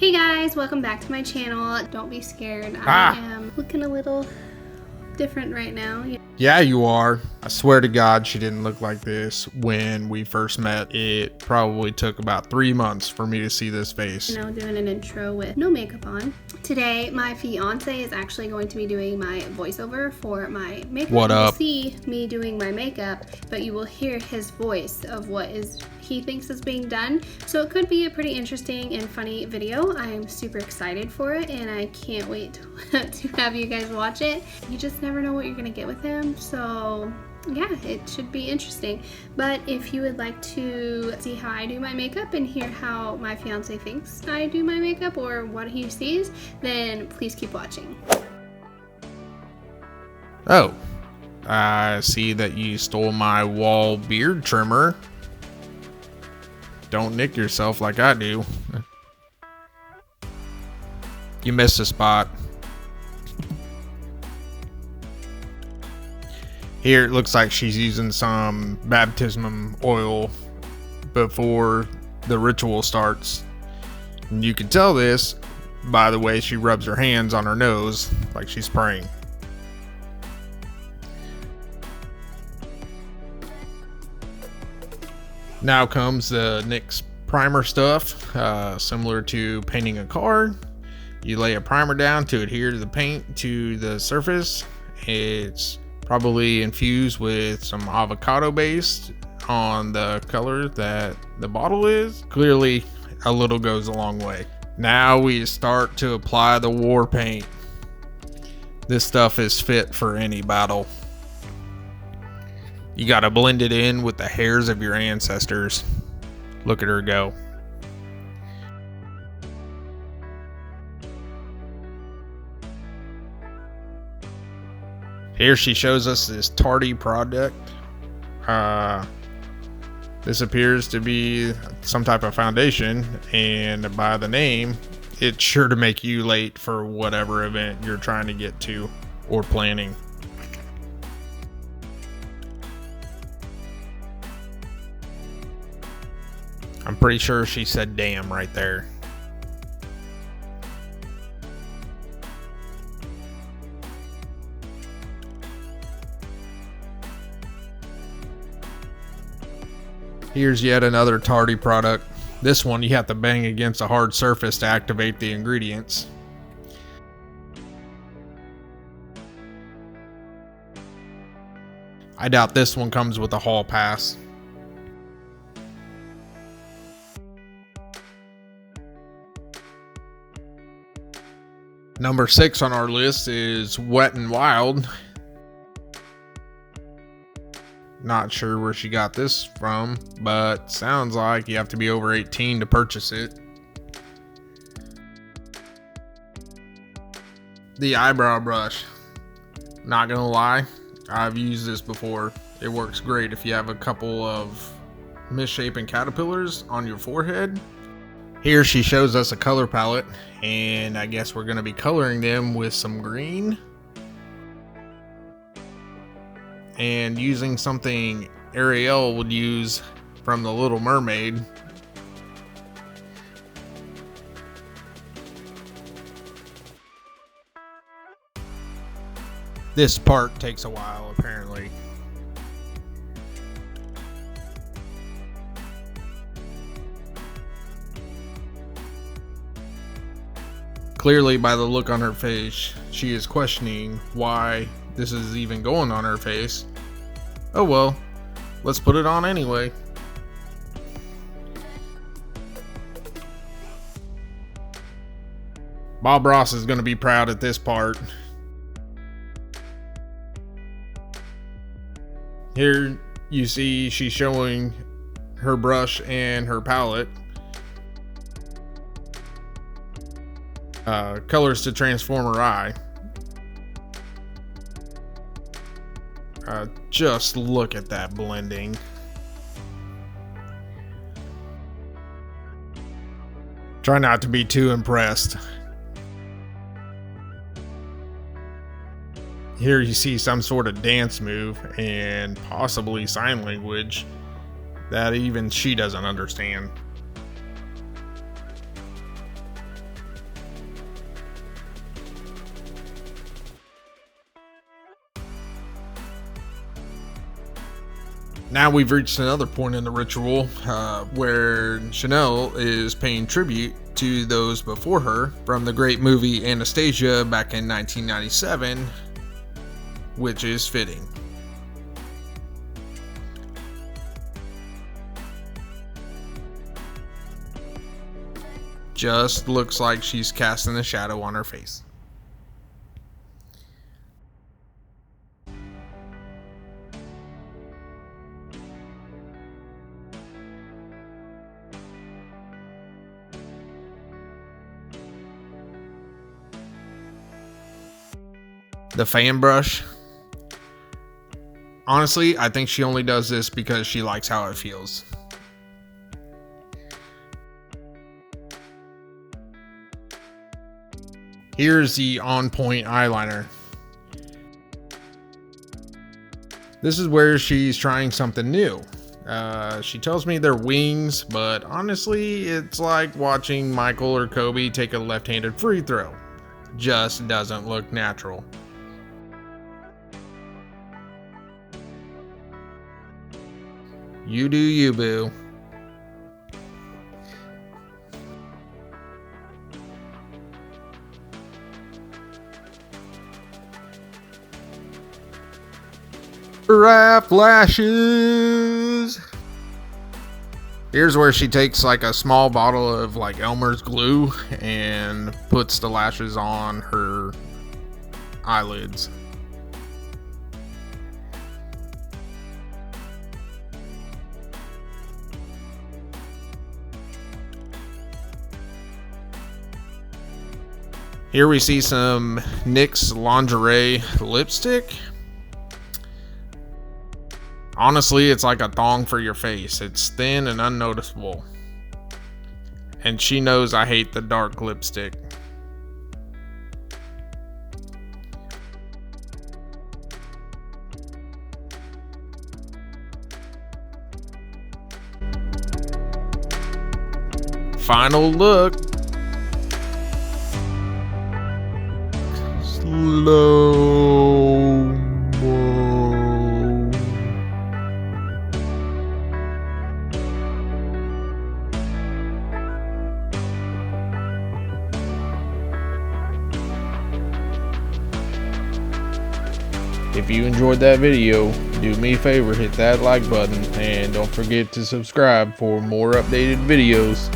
Hey guys, welcome back to my channel. Don't be scared. I am looking a little different right now. Yeah, you are. I swear to God, she didn't look like this when we first met. It probably took about 3 months for me to see this face. Doing an intro with no makeup on. Today, my fiance is actually going to be doing my voiceover for my makeup. What up? You will see me doing my makeup, but you will hear his voice of what he thinks is being done. So it could be a pretty interesting and funny video. I am super excited for it, and I can't wait to have you guys watch it. You just never know what you're gonna get with him, so yeah, it should be interesting. But if you would like to see how I do my makeup and hear how my fiance thinks I do my makeup or what he sees, then please keep watching. Oh, I see that you stole my wall beard trimmer. Don't nick yourself like I do. You missed a spot. Here it looks like she's using some baptism oil before the ritual starts. And you can tell this by the way she rubs her hands on her nose like she's praying. Now comes the NYX primer stuff, similar to painting a car. You lay a primer down to adhere the paint to the surface. It's probably infused with some avocado based on the color that the bottle is. Clearly, a little goes a long way. Now we start to apply the war paint. This stuff is fit for any battle. You gotta blend it in with the hairs of your ancestors. Look at her go. Here she shows us this tardy product. This appears to be some type of foundation, and by the name, it's sure to make you late for whatever event you're trying to get to or planning. I'm pretty sure she said damn right there. Here's yet another tardy product. This one you have to bang against a hard surface to activate the ingredients. I doubt this one comes with a hall pass. Number 6 on our list is Wet n Wild. Not sure where she got this from, but sounds like you have to be over 18 to purchase it. The eyebrow brush. Not gonna lie, I've used this before. It works great if you have a couple of misshapen caterpillars on your forehead. Here she shows us a color palette, and I guess we're gonna be coloring them with some green. And using something Ariel would use from The Little Mermaid. This part takes a while, apparently. Clearly, by the look on her face, she is questioning why this is even going on her face. Oh well, let's put it on anyway. Bob Ross is going to be proud at this part. Here you see she's showing her brush and her palette. Colors to transform her eye. Just look at that blending. Try not to be too impressed. Here you see some sort of dance move and possibly sign language that even she doesn't understand. Now we've reached another point in the ritual where Chanel is paying tribute to those before her from the great movie Anastasia back in 1997, which is fitting. Just looks like she's casting a shadow on her face. The fan brush. Honestly, I think she only does this because she likes how it feels. Here's the on-point eyeliner. This is where she's trying something new. She tells me they're wings, but honestly, it's like watching Michael or Kobe take a left-handed free throw. Just doesn't look natural. You do you, boo. Giraffe lashes. Here's where she takes like a small bottle of like Elmer's glue and puts the lashes on her eyelids. Here we see some NYX lingerie lipstick. Honestly, it's like a thong for your face. It's thin and unnoticeable. And she knows I hate the dark lipstick. Final look. Slow-mo. If you enjoyed that video, do me a favor, hit that like button, and don't forget to subscribe for more updated videos.